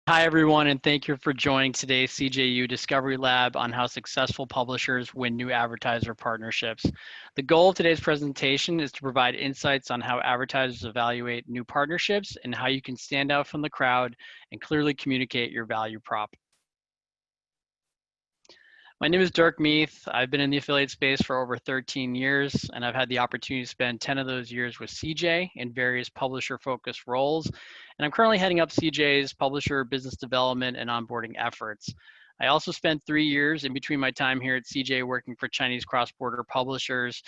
Hi, everyone, and thank you for joining today's CJU Discovery Lab on how successful publishers win new advertiser partnerships. The goal of today's presentation is to provide insights on how advertisers evaluate new partnerships and how you can stand out from the crowd and clearly communicate your value prop. My name is Dirk Meath. I've been in the affiliate space for over 13 years, and I've had the opportunity to spend 10 of those years with CJ in various publisher-focused roles. And I'm currently heading up CJ's publisher business development and onboarding efforts. I also spent 3 years in between my time here at CJ working for Chinese cross-border publishers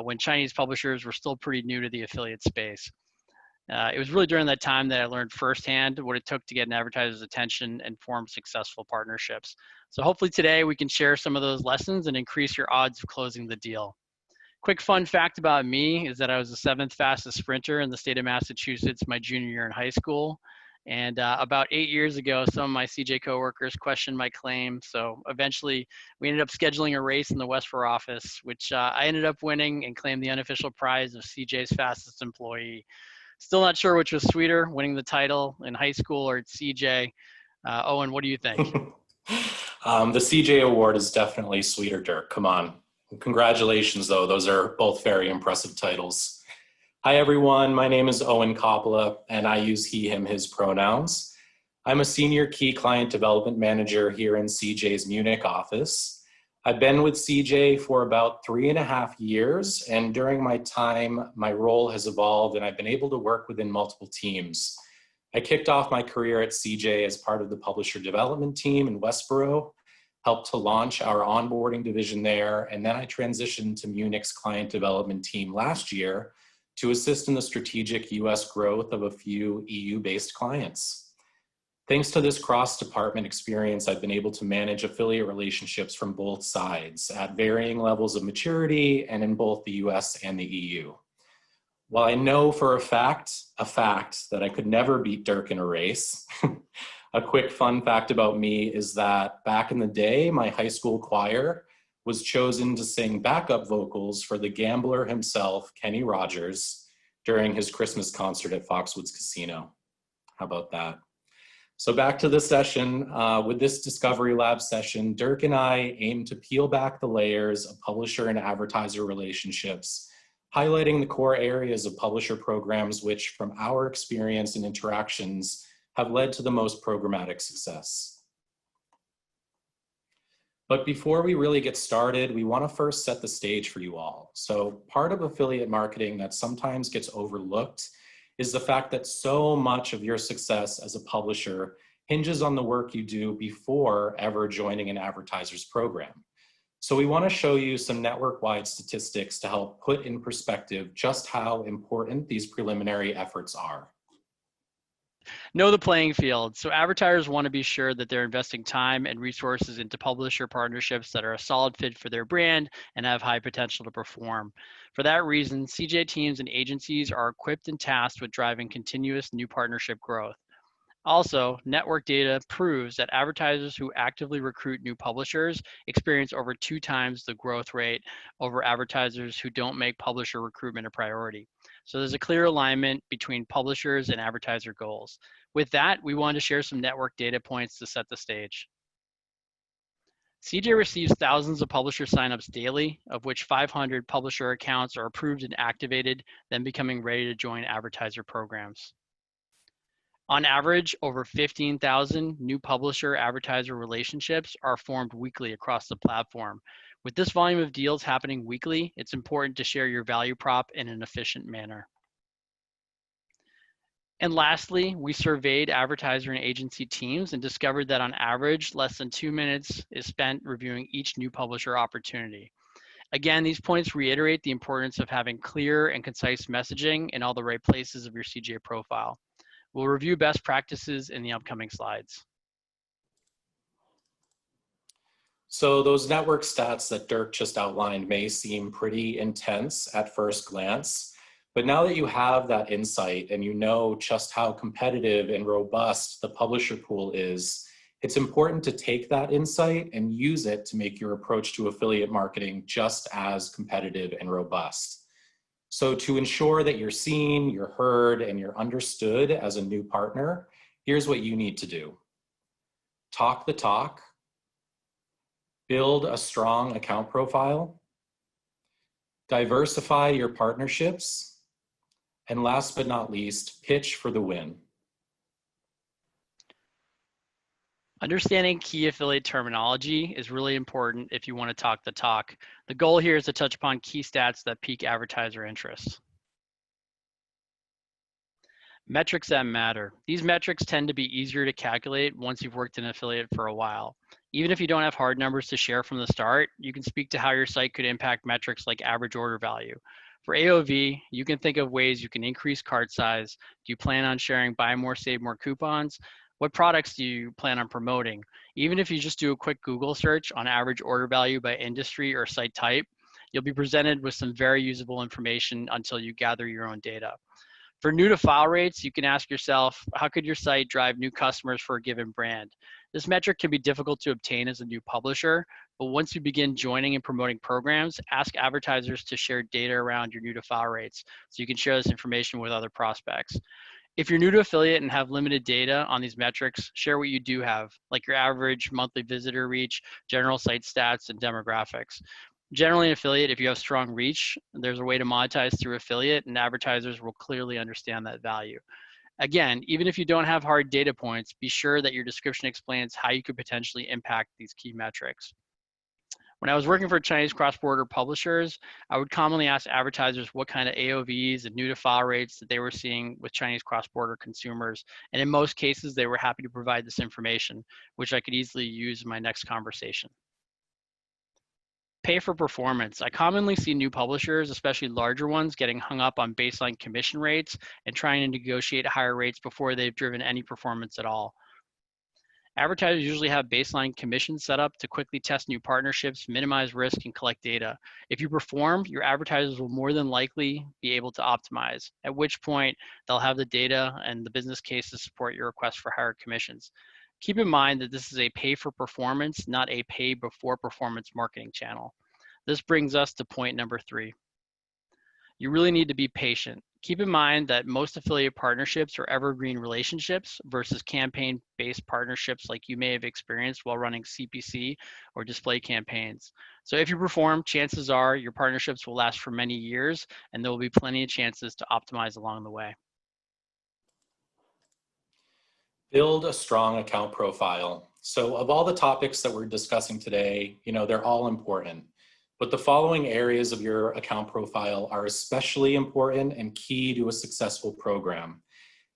when Chinese publishers were still pretty new to the affiliate space. It was really during that time that I learned firsthand what it took to get an advertiser's attention and form successful partnerships. So hopefully today we can share some of those lessons and increase your odds of closing the deal. Quick fun fact about me is that I was the 7th fastest sprinter in the state of Massachusetts my junior year in high school. And about 8 years ago, some of my CJ coworkers questioned my claim. So eventually we ended up scheduling a race in the Westboro office, which I ended up winning and claimed the unofficial prize of CJ's fastest employee. Still not sure which was sweeter, winning the title in high school or at CJ. Owen, what do you think? The CJ award is definitely sweeter, Dirk. Come on. Congratulations, though. Those are both very impressive titles. Hi, everyone. My name is Owen Coppola, and I use he, him, his pronouns. I'm a senior key client development manager here in CJ's Munich office. I've been with CJ for about 3.5 years, and during my time, my role has evolved and I've been able to work within multiple teams. I kicked off my career at CJ as part of the publisher development team in Westboro, helped to launch our onboarding division there, and then I transitioned to Munich's client development team last year to assist in the strategic US growth of a few EU-based clients. Thanks to this cross-department experience, I've been able to manage affiliate relationships from both sides at varying levels of maturity and in both the US and the EU. While I know for a fact that I could never beat Dirk in a race, a quick fun fact about me is that back in the day, my high school choir was chosen to sing backup vocals for the gambler himself, Kenny Rogers, during his Christmas concert at Foxwoods Casino. How about that? So back to the session. With this Discovery Lab session, Dirk and I aim to peel back the layers of publisher and advertiser relationships, highlighting the core areas of publisher programs which, from our experience and interactions, have led to the most programmatic success. But before we really get started, we want to first set the stage for you all. So part of affiliate marketing that sometimes gets overlooked is the fact that so much of your success as a publisher hinges on the work you do before ever joining an advertiser's program. So we want to show you some network-wide statistics to help put in perspective just how important these preliminary efforts are. Know the playing field. So advertisers want to be sure that they're investing time and resources into publisher partnerships that are a solid fit for their brand and have high potential to perform. For that reason, CJ teams and agencies are equipped and tasked with driving continuous new partnership growth. Also, network data proves that advertisers who actively recruit new publishers experience over 2 times the growth rate over advertisers who don't make publisher recruitment a priority. So there's a clear alignment between publishers and advertiser goals. With that, we wanted to share some network data points to set the stage. CJ receives thousands of publisher signups daily, of which 500 publisher accounts are approved and activated, then becoming ready to join advertiser programs. On average, over 15,000 new publisher advertiser relationships are formed weekly across the platform. With this volume of deals happening weekly, it's important to share your value prop in an efficient manner. And lastly, we surveyed advertiser and agency teams and discovered that on average, less than 2 minutes is spent reviewing each new publisher opportunity. Again, these points reiterate the importance of having clear and concise messaging in all the right places of your CJ profile. We'll review best practices in the upcoming slides. So those network stats that Dirk just outlined may seem pretty intense at first glance, but now that you have that insight and you know just how competitive and robust the publisher pool is, it's important to take that insight and use it to make your approach to affiliate marketing just as competitive and robust. So to ensure that you're seen, you're heard, and you're understood as a new partner, here's what you need to do. talk the talk, build a strong account profile, diversify your partnerships, and last but not least, pitch for the win. Understanding key affiliate terminology is really important if you want to talk the talk. The goal here is to touch upon key stats that pique advertiser interest. Metrics that matter. These metrics tend to be easier to calculate once you've worked in an affiliate for a while. Even if you don't have hard numbers to share from the start, you can speak to how your site could impact metrics like average order value. For AOV, you can think of ways you can increase cart size. Do you plan on sharing buy more, save more coupons? What products do you plan on promoting? Even if you just do a quick Google search on average order value by industry or site type, you'll be presented with some very usable information until you gather your own data. For new to file rates, you can ask yourself, how could your site drive new customers for a given brand? This metric can be difficult to obtain as a new publisher, but once you begin joining and promoting programs, ask advertisers to share data around your new to file rates so you can share this information with other prospects. If you're new to affiliate and have limited data on these metrics, share what you do have, like your average monthly visitor reach, general site stats, and demographics. Generally, an affiliate, if you have strong reach, there's a way to monetize through affiliate, and advertisers will clearly understand that value. Again, even if you don't have hard data points, be sure that your description explains how you could potentially impact these key metrics. When I was working for Chinese cross-border publishers, I would commonly ask advertisers what kind of AOVs and new to file rates that they were seeing with Chinese cross-border consumers. And in most cases, they were happy to provide this information, which I could easily use in my next conversation. Pay for performance. I commonly see new publishers, especially larger ones, getting hung up on baseline commission rates and trying to negotiate higher rates before they've driven any performance at all. Advertisers usually have baseline commissions set up to quickly test new partnerships, minimize risk, and collect data. If you perform, your advertisers will more than likely be able to optimize, at which point they'll have the data and the business case to support your request for higher commissions. Keep in mind that this is a pay for performance, not a pay before performance marketing channel. This brings us to point number 3. You really need to be patient. Keep in mind that most affiliate partnerships are evergreen relationships versus campaign-based partnerships like you may have experienced while running CPC or display campaigns. So if you perform, chances are your partnerships will last for many years, and there will be plenty of chances to optimize along the way. Build a strong account profile. So of all the topics that we're discussing today, they're all important. But the following areas of your account profile are especially important and key to a successful program.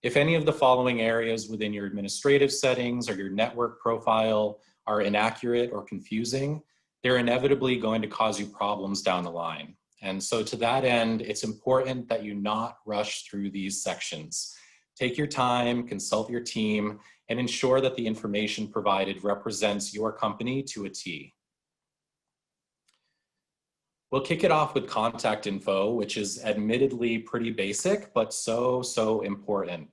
If any of the following areas within your administrative settings or your network profile are inaccurate or confusing, they're inevitably going to cause you problems down the line. And so to that end, it's important that you not rush through these sections. Take your time, consult your team, and ensure that the information provided represents your company to a T. We'll kick it off with contact info, which is admittedly pretty basic, but so important.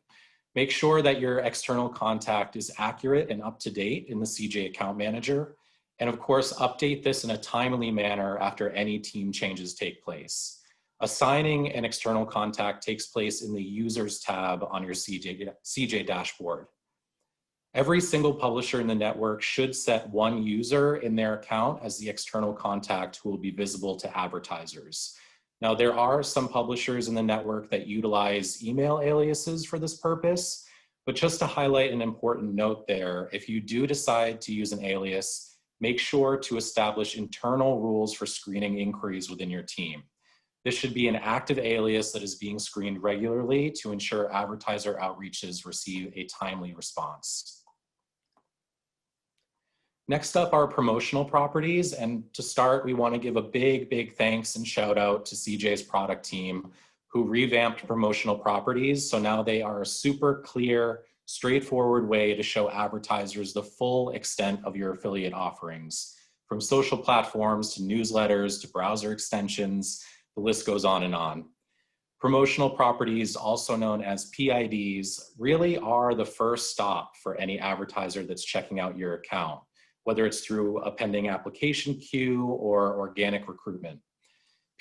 Make sure that your external contact is accurate and up to date in the CJ Account Manager. And of course, update this in a timely manner after any team changes take place. Assigning an external contact takes place in the Users tab on your CJ dashboard. Every single publisher in the network should set one user in their account as the external contact who will be visible to advertisers. Now, there are some publishers in the network that utilize email aliases for this purpose, but just to highlight an important note there, if you do decide to use an alias, make sure to establish internal rules for screening inquiries within your team. This should be an active alias that is being screened regularly to ensure advertiser outreaches receive a timely response. Next up are promotional properties. And to start, we want to give a big thanks and shout out to CJ's product team who revamped promotional properties. So now they are a super clear, straightforward way to show advertisers the full extent of your affiliate offerings. From social platforms to newsletters to browser extensions, the list goes on and on. Promotional properties, also known as PIDs, really are the first stop for any advertiser that's checking out your account, whether it's through a pending application queue or organic recruitment.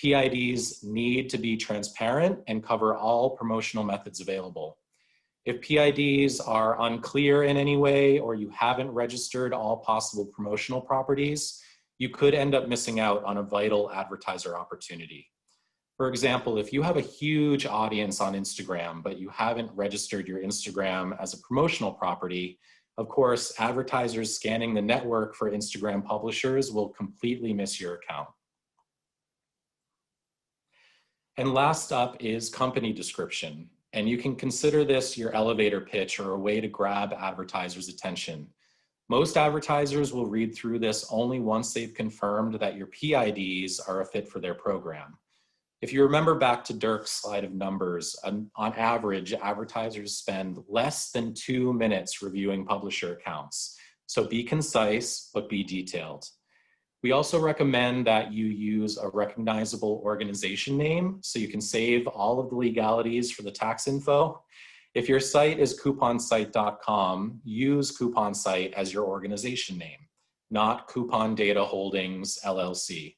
PIDs need to be transparent and cover all promotional methods available. If PIDs are unclear in any way or you haven't registered all possible promotional properties, you could end up missing out on a vital advertiser opportunity. For example, if you have a huge audience on Instagram, but you haven't registered your Instagram as a promotional property, of course, advertisers scanning the network for Instagram publishers will completely miss your account. And last up is company description. And you can consider this your elevator pitch or a way to grab advertisers' attention. Most advertisers will read through this only once they've confirmed that your PIDs are a fit for their program. If you remember back to Dirk's slide of numbers, on average, advertisers spend less than 2 minutes reviewing publisher accounts. So be concise, but be detailed. We also recommend that you use a recognizable organization name so you can save all of the legalities for the tax info. If your site is couponsite.com, use CouponSite as your organization name, not Coupon Data Holdings, LLC.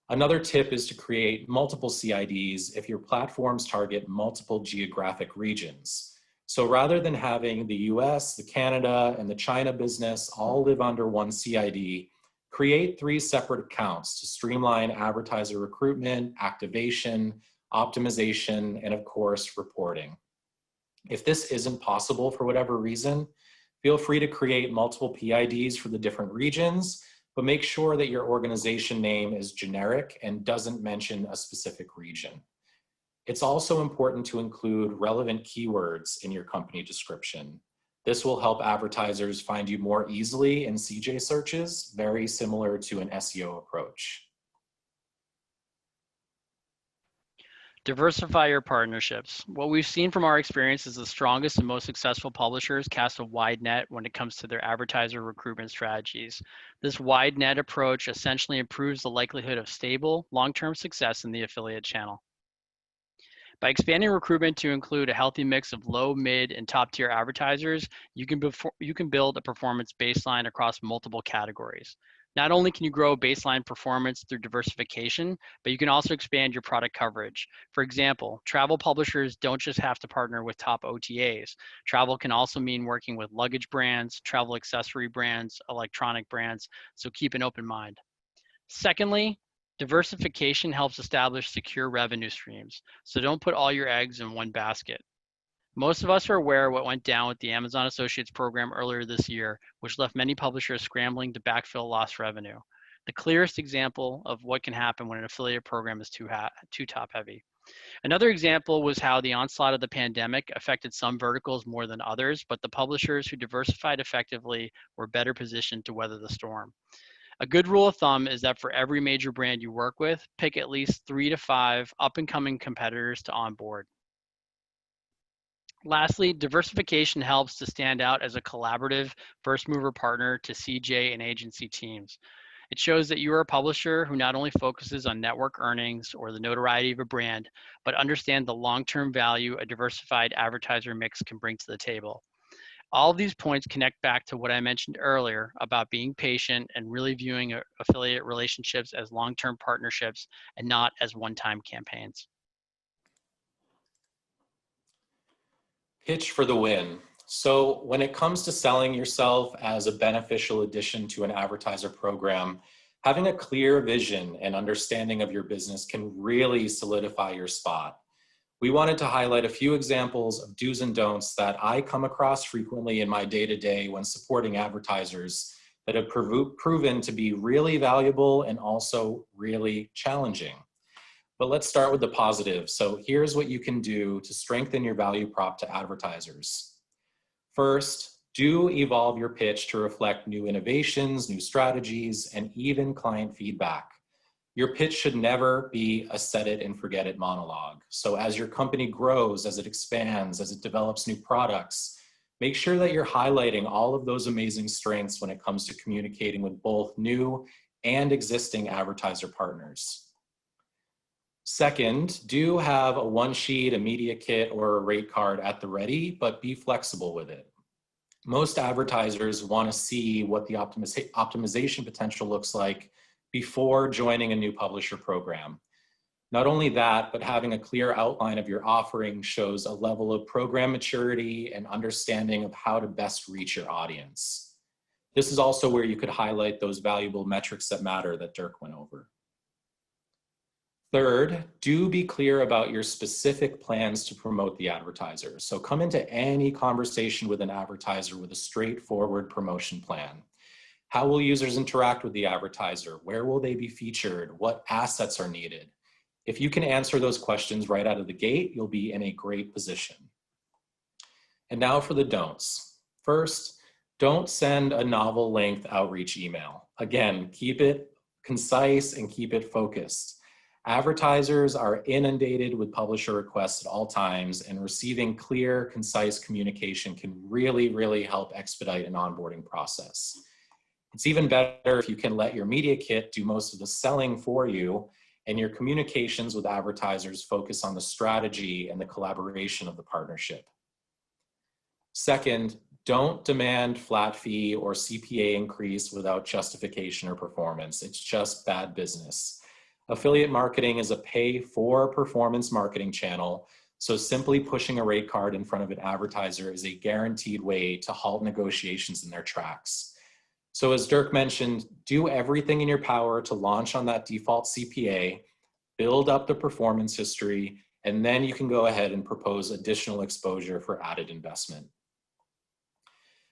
Another tip is to create multiple CIDs if your platforms target multiple geographic regions. So rather than having the US, the Canada, and the China business all live under one CID, create 3 separate accounts to streamline advertiser recruitment, activation, optimization, and of course, reporting. If this isn't possible for whatever reason, feel free to create multiple PIDs for the different regions, but make sure that your organization name is generic and doesn't mention a specific region. It's also important to include relevant keywords in your company description. This will help advertisers find you more easily in CJ searches, very similar to an SEO approach. Diversify your partnerships. What we've seen from our experience is the strongest and most successful publishers cast a wide net when it comes to their advertiser recruitment strategies. This wide net approach essentially improves the likelihood of stable, long-term success in the affiliate channel. By expanding recruitment to include a healthy mix of low, mid, and top-tier advertisers, you can build a performance baseline across multiple categories. Not only can you grow baseline performance through diversification, but you can also expand your product coverage. For example, travel publishers don't just have to partner with top OTAs. Travel can also mean working with luggage brands, travel accessory brands, electronic brands, so keep an open mind. Secondly, diversification helps establish secure revenue streams, so don't put all your eggs in one basket. Most of us are aware of what went down with the Amazon Associates program earlier this year, which left many publishers scrambling to backfill lost revenue. The clearest example of what can happen when an affiliate program is too top heavy. Another example was how the onslaught of the pandemic affected some verticals more than others, but the publishers who diversified effectively were better positioned to weather the storm. A good rule of thumb is that for every major brand you work with, pick at least 3 to 5 up-and-coming competitors to onboard. Lastly, diversification helps to stand out as a collaborative first-mover partner to CJ and agency teams. It shows that you are a publisher who not only focuses on network earnings or the notoriety of a brand, but understand the long-term value a diversified advertiser mix can bring to the table. All of these points connect back to what I mentioned earlier about being patient and really viewing affiliate relationships as long-term partnerships and not as one-time campaigns. Pitch for the win. So when it comes to selling yourself as a beneficial addition to an advertiser program, having a clear vision and understanding of your business can really solidify your spot. We wanted to highlight a few examples of do's and don'ts that I come across frequently in my day-to-day when supporting advertisers that have proven to be really valuable and also really challenging. But let's start with the positive. So here's what you can do to strengthen your value prop to advertisers. First, do evolve your pitch to reflect new innovations, new strategies, and even client feedback. Your pitch should never be a set it and forget it monologue. So as your company grows, as it expands, as it develops new products, make sure that you're highlighting all of those amazing strengths when it comes to communicating with both new and existing advertiser partners. Second, do have a one sheet, a media kit, or a rate card at the ready, but be flexible with it. Most advertisers want to see what the optimization potential looks like before joining a new publisher program. Not only that, but having a clear outline of your offering shows a level of program maturity and understanding of how to best reach your audience. This is also where you could highlight those valuable metrics that matter that Dirk went over. Third, do be clear about your specific plans to promote the advertiser. So come into any conversation with an advertiser with a straightforward promotion plan. How will users interact with the advertiser? Where will they be featured? What assets are needed? If you can answer those questions right out of the gate, you'll be in a great position. And now for the don'ts. First, don't send a novel length outreach email. Again, keep it concise and keep it focused. Advertisers are inundated with publisher requests at all times, and receiving clear, concise communication can really help expedite an onboarding process. It's even better if you can let your media kit do most of the selling for you, and your communications with advertisers focus on the strategy and the collaboration of the partnership. Second, don't demand flat fee or CPA increase without justification or performance. It's just bad business. Affiliate marketing is a pay for performance marketing channel, so simply pushing a rate card in front of an advertiser is a guaranteed way to halt negotiations in their tracks. So as Dirk mentioned, do everything in your power to launch on that default CPA, build up the performance history, and then you can go ahead and propose additional exposure for added investment.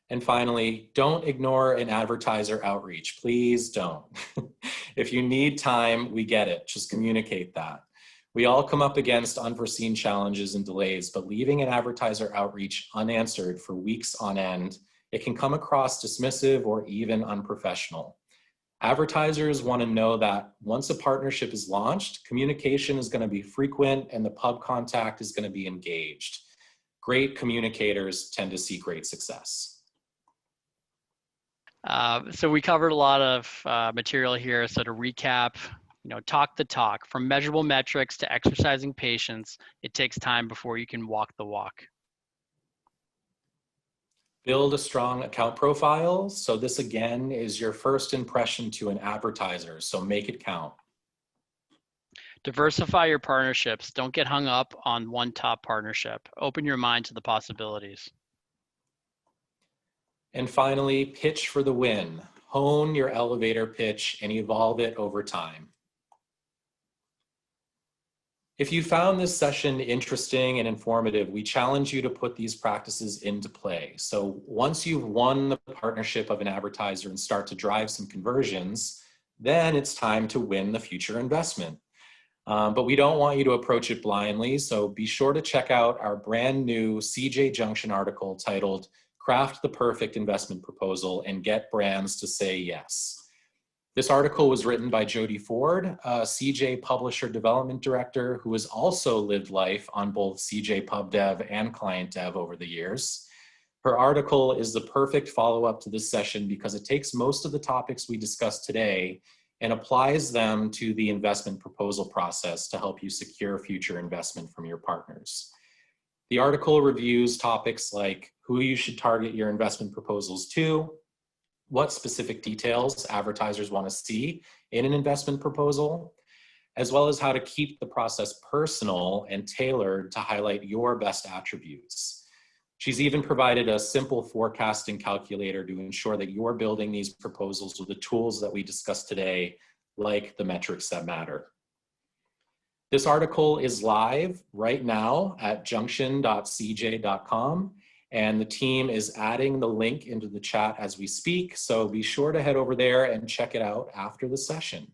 And finally, don't ignore an advertiser outreach. Please don't. If you need time, we get it. Just communicate that. We all come up against unforeseen challenges and delays, but leaving an advertiser outreach unanswered for weeks on end, it can come across dismissive or even unprofessional. Advertisers want to know that once a partnership is launched, communication is going to be frequent and the pub contact is going to be engaged. Great communicators tend to see great success. So we covered a lot of material here. So to recap, talk the talk. From measurable metrics to exercising patience, it takes time before you can walk the walk. Build a strong account profile. So this again is your first impression to an advertiser, so make it count. Diversify your partnerships. Don't get hung up on one top partnership. Open your mind to the possibilities. And finally, pitch for the win. Hone your elevator pitch and evolve it over time. If you found this session interesting and informative, we challenge you to put these practices into play. So once you've won the partnership of an advertiser and start to drive some conversions, then it's time to win the future investment. But we don't want you to approach it blindly, so be sure to check out our brand new CJ Junction article titled "Craft the Perfect Investment Proposal and Get Brands to Say Yes." This article was written by Jody Ford, a CJ Publisher Development Director who has also lived life on both CJ Pub Dev and Client Dev over the years. Her article is the perfect follow-up to this session because it takes most of the topics we discussed today and applies them to the investment proposal process to help you secure future investment from your partners. The article reviews topics like who you should target your investment proposals to, what specific details advertisers want to see in an investment proposal, as well as how to keep the process personal and tailored to highlight your best attributes. She's even provided a simple forecasting calculator to ensure that you're building these proposals with the tools that we discussed today, like the metrics that matter. This article is live right now at junction.cj.com. And the team is adding the link into the chat as we speak. So be sure to head over there and check it out after the session.